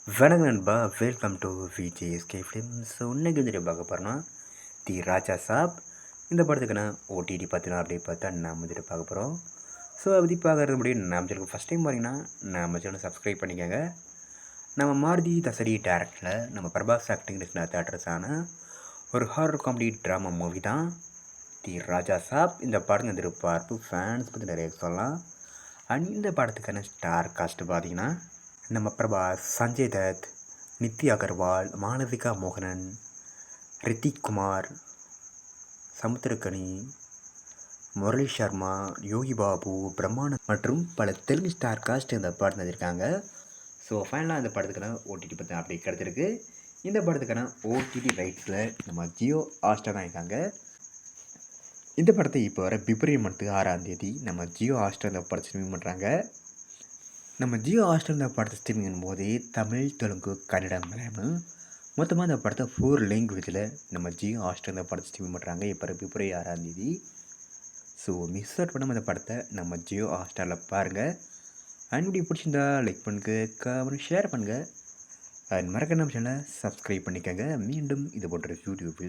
வணக்கம் நண்பா, welcome to VJSK films. இன்னைக்கு வந்துட்டு பார்க்க போகிறோன்னா தி ராஜா சாப். இந்த படத்துக்கான ஓடிடி பார்த்தீங்கன்னா அப்படி பார்த்தா நாம் வந்துட்டு பார்க்க போகிறோம். ஸோ அப்படி பார்க்கறது முடியும் நம்ம சேனலுக்கு ஃபஸ்ட் டைம் பாருங்கன்னா நம்ம சேனலை சப்ஸ்கிரைப் பண்ணிக்கோங்க. நம்ம மாருதி தசரி டேரக்டரில் நம்ம பிரபாஸ் ஆக்டிங் தேட்டர்ஸான ஒரு ஹாரர் காமெடி ட்ராமா மூவி தான் தி ராஜா சாப். இந்த படம் வந்துட்டு பார்ப்பு ஃபேன்ஸ் பற்றி நிறைய சொல்லலாம். அண்ட் இந்த படத்துக்கான ஸ்டார் காஸ்ட்டு பார்த்தீங்கன்னா நம்ம பிரபாஸ், சஞ்சய் தத், நித்தி அகர்வால், மாளவிகா மோகனன், ரித்திக் குமார், சமுத்திரக்கனி, முரளி சர்மா, யோகி பாபு, பிரம்மானந்த் மற்றும் பல தெலுங்கு ஸ்டார் காஸ்ட் இந்த படம் நடிச்சிருக்காங்க. ஸோ ஃபைனலாக இந்த படத்துக்கான ஓடிடி பற்றி அப்படி கிடச்சிருக்கு. இந்த படத்துக்கான ஓடிடி ரைட்ஸில் நம்ம ஜியோ ஹாட்ஸ்டார் தான் இருக்காங்க. இந்த படத்தை இப்போ வர பிப்ரவரி மந்த்து 6 நம்ம ஜியோ ஹாட்ஸ்டார் இந்த படத்தை ஸ்ட்ரீமிங் பண்ணுறாங்க. நம்ம ஜியோ ஹாட்ஸ்டார் இந்த படத்தை ஸ்ட்ரீமிங் போதே தமிழ், தெலுங்கு, கன்னடம், மலையாளம் மொத்தமாக இந்த படத்தை 4 லாங்குவேஜில் நம்ம ஜியோ ஹாட்ஸ்டார் இந்த படத்தை ஸ்ட்ரீமிங் பண்ணுறாங்க இப்போ பிப்ரவரி 6. ஸோ மிஸ் அவுட் பண்ணாமல் இந்த படத்தை நம்ம ஜியோ ஹாட்ஸ்டாரில் பாருங்கள். அண்ட் வீடியோ பிடிச்சிருந்தா லைக் பண்ணுங்கள், அப்புறம் ஷேர் பண்ணுங்கள். அண்ட் மறக்க நம்ம சேனலை சப்ஸ்கிரைப் பண்ணிக்கோங்க. மீண்டும் இது போன்ற யூடியூப்